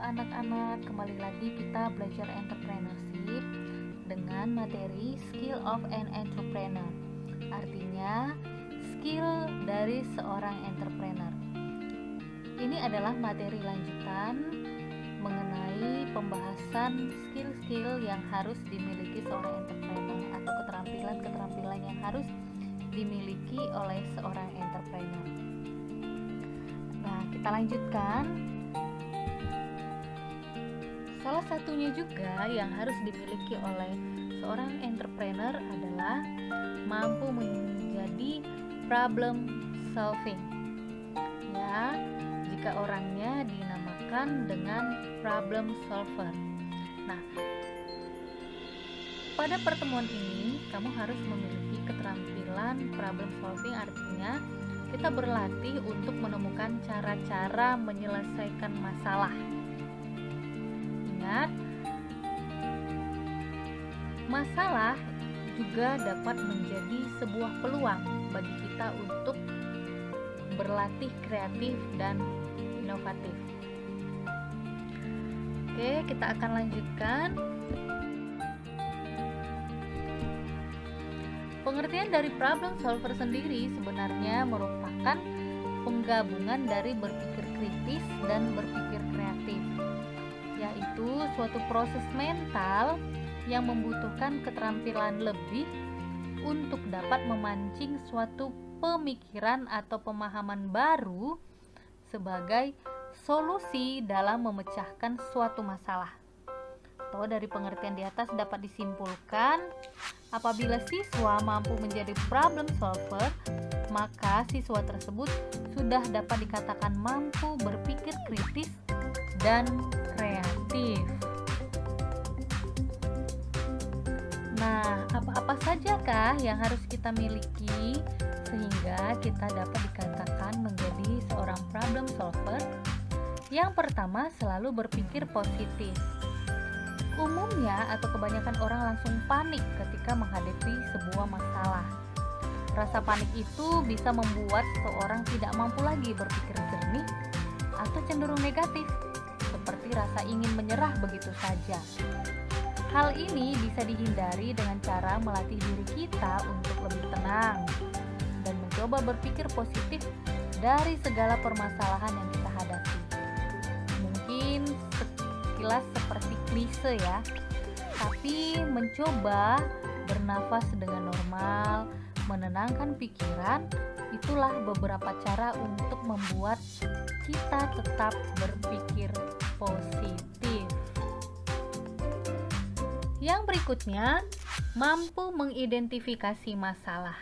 anak-anak, kembali lagi kita belajar entrepreneurship dengan materi Skill of an Entrepreneur. Artinya, skill dari seorang entrepreneur. Ini adalah materi lanjutan mengenai pembahasan skill-skill yang harus dimiliki seorang entrepreneur atau keterampilan-keterampilan yang harus dimiliki oleh seorang entrepreneur. Nah, kita lanjutkan. Salah satunya juga yang harus dimiliki oleh seorang entrepreneur adalah mampu menjadi problem solving. Ya, jika orangnya dinamakan dengan problem solver. Nah, pada pertemuan ini kamu harus memiliki keterampilan problem solving, artinya kita berlatih untuk menemukan cara-cara menyelesaikan masalah. Ingat, masalah juga dapat menjadi sebuah peluang bagi kita untuk berlatih kreatif dan inovatif. Oke, kita akan lanjutkan. Pengertian dari problem solver sendiri sebenarnya merupakan penggabungan dari berpikir kritis dan berpikir kreatif, yaitu suatu proses mental yang membutuhkan keterampilan lebih untuk dapat memancing suatu pemikiran atau pemahaman baru sebagai solusi dalam memecahkan suatu masalah. Atau dari pengertian di atas dapat disimpulkan, apabila siswa mampu menjadi problem solver, maka siswa tersebut sudah dapat dikatakan mampu berpikir kritis dan kreatif. Nah, apa-apa sajakah yang harus kita miliki sehingga kita dapat dikatakan menjadi seorang problem solver? Yang pertama, selalu berpikir positif. Umumnya atau kebanyakan orang langsung panik ketika menghadapi sebuah masalah. Rasa panik itu bisa membuat seseorang tidak mampu lagi berpikir jernih atau cenderung negatif, seperti rasa ingin menyerah begitu saja. Hal ini bisa dihindari dengan cara melatih diri kita untuk lebih tenang dan mencoba berpikir positif dari segala permasalahan yang kita hadapi. Mungkin sekilas seperti klise ya, tapi mencoba bernafas dengan normal, menenangkan pikiran, itulah beberapa cara untuk membuat kita tetap berpikir positif. Yang berikutnya, mampu mengidentifikasi masalah.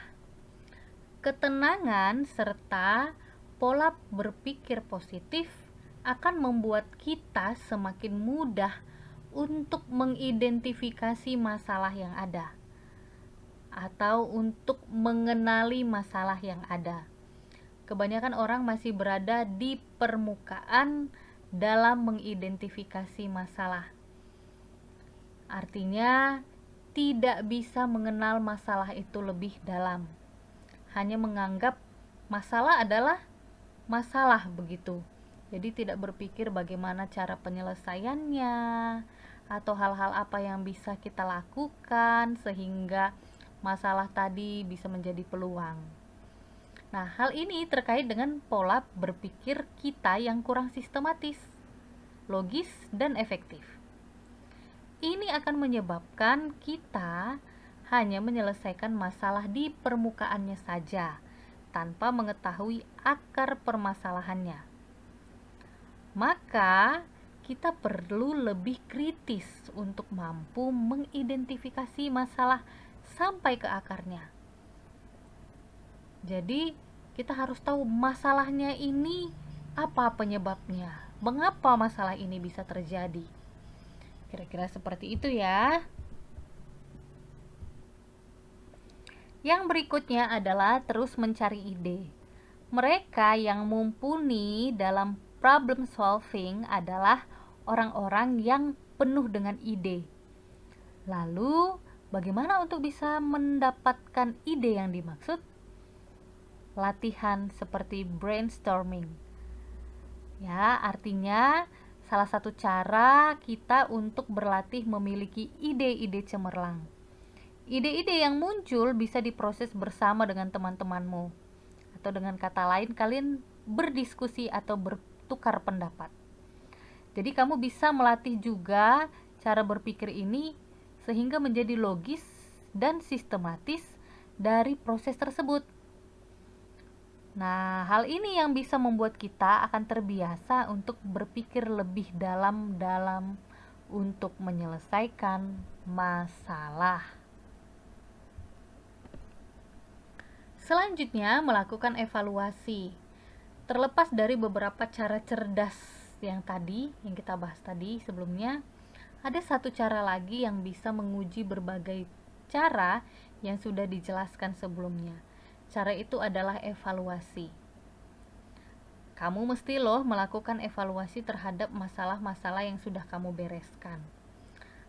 Ketenangan serta pola berpikir positif akan membuat kita semakin mudah untuk mengidentifikasi masalah yang ada atau untuk mengenali masalah yang ada. Kebanyakan orang masih berada di permukaan dalam mengidentifikasi masalah. Artinya, tidak bisa mengenal masalah itu lebih dalam. Hanya menganggap masalah adalah masalah begitu. Jadi tidak berpikir bagaimana cara penyelesaiannya atau hal-hal apa yang bisa kita lakukan sehingga masalah tadi bisa menjadi peluang. Nah, hal ini terkait dengan pola berpikir kita yang kurang sistematis, logis, dan efektif. Ini akan menyebabkan kita hanya menyelesaikan masalah di permukaannya saja, tanpa mengetahui akar permasalahannya. Maka, kita perlu lebih kritis untuk mampu mengidentifikasi masalah sampai ke akarnya. Jadi, kita harus tahu masalahnya ini apa penyebabnya, mengapa masalah ini bisa terjadi. Kira-kira seperti itu ya. Yang berikutnya adalah terus mencari ide. Mereka yang mumpuni dalam problem solving adalah orang-orang yang penuh dengan ide. Lalu, bagaimana untuk bisa mendapatkan ide yang dimaksud? Latihan seperti brainstorming. Ya, artinya salah satu cara kita untuk berlatih memiliki ide-ide cemerlang. Ide-ide yang muncul bisa diproses bersama dengan teman-temanmu, atau dengan kata lain kalian berdiskusi atau bertukar pendapat. Jadi kamu bisa melatih juga cara berpikir ini sehingga menjadi logis dan sistematis dari proses tersebut. Nah, hal ini yang bisa membuat kita akan terbiasa untuk berpikir lebih dalam-dalam untuk menyelesaikan masalah. Selanjutnya, melakukan evaluasi. Terlepas dari beberapa cara cerdas yang kita bahas tadi sebelumnya, ada satu cara lagi yang bisa menguji berbagai cara yang sudah dijelaskan sebelumnya. Cara itu adalah evaluasi. Kamu mesti melakukan evaluasi terhadap masalah-masalah yang sudah kamu bereskan.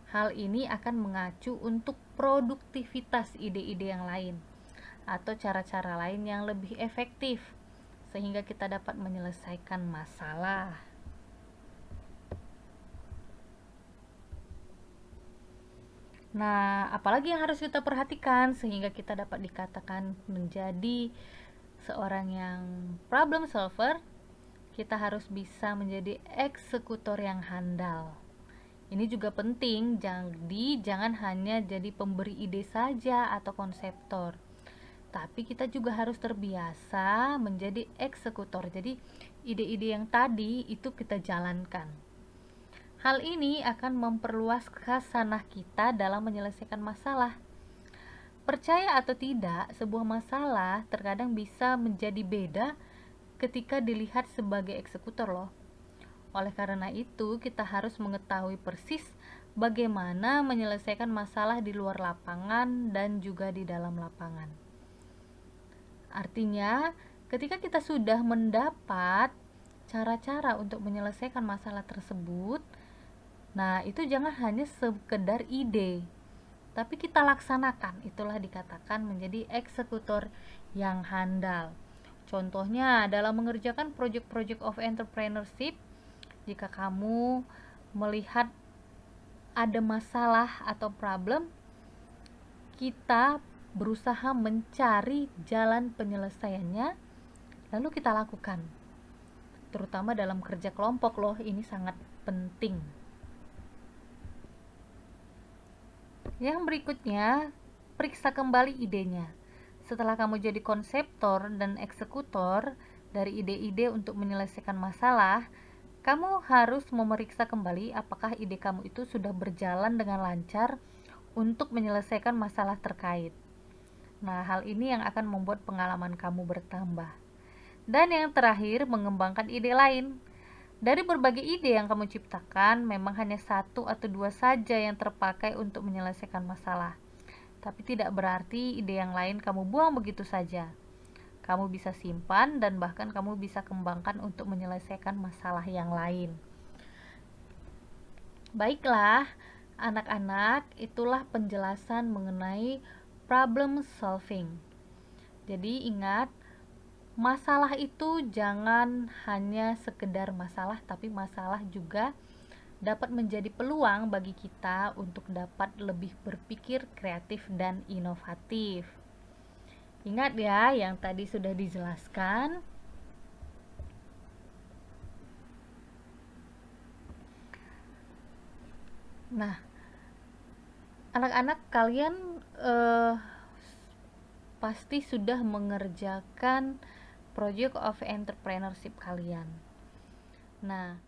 Hal ini akan mengacu untuk produktivitas ide-ide yang lain atau cara-cara lain yang lebih efektif sehingga kita dapat menyelesaikan masalah. Nah, apalagi yang harus kita perhatikan sehingga kita dapat dikatakan menjadi seorang yang problem solver? Kita harus bisa menjadi eksekutor yang handal. Ini juga penting, jadi jangan hanya jadi pemberi ide saja atau konseptor, tapi kita juga harus terbiasa menjadi eksekutor. Jadi ide-ide yang tadi itu kita jalankan. Hal ini akan memperluas khasanah kita dalam menyelesaikan masalah. Percaya atau tidak, sebuah masalah terkadang bisa menjadi beda ketika dilihat sebagai eksekutor Oleh karena itu, kita harus mengetahui persis bagaimana menyelesaikan masalah di luar lapangan dan juga di dalam lapangan. Artinya, ketika kita sudah mendapat cara-cara untuk menyelesaikan masalah tersebut, nah itu jangan hanya sekedar ide, tapi kita laksanakan. Itulah dikatakan menjadi eksekutor yang handal. Contohnya dalam mengerjakan project-project of entrepreneurship, jika kamu melihat ada masalah atau problem, kita berusaha mencari jalan penyelesaiannya, lalu kita lakukan. Terutama dalam kerja kelompok ini sangat penting. Yang berikutnya, periksa kembali idenya. Setelah kamu jadi konseptor dan eksekutor dari ide-ide untuk menyelesaikan masalah, kamu harus memeriksa kembali apakah ide kamu itu sudah berjalan dengan lancar untuk menyelesaikan masalah terkait. Nah, hal ini yang akan membuat pengalaman kamu bertambah. Dan yang terakhir, mengembangkan ide lain. Dari berbagai ide yang kamu ciptakan, memang hanya satu atau dua saja yang terpakai untuk menyelesaikan masalah. Tapi tidak berarti ide yang lain kamu buang begitu saja. Kamu bisa simpan dan bahkan kamu bisa kembangkan untuk menyelesaikan masalah yang lain. Baiklah, anak-anak, itulah penjelasan mengenai problem solving. Jadi ingat, masalah itu jangan hanya sekedar masalah, tapi masalah juga dapat menjadi peluang bagi kita untuk dapat lebih berpikir kreatif dan inovatif. Ingat ya yang tadi sudah dijelaskan. Nah, anak-anak kalian pasti sudah mengerjakan project of entrepreneurship kalian. Nah,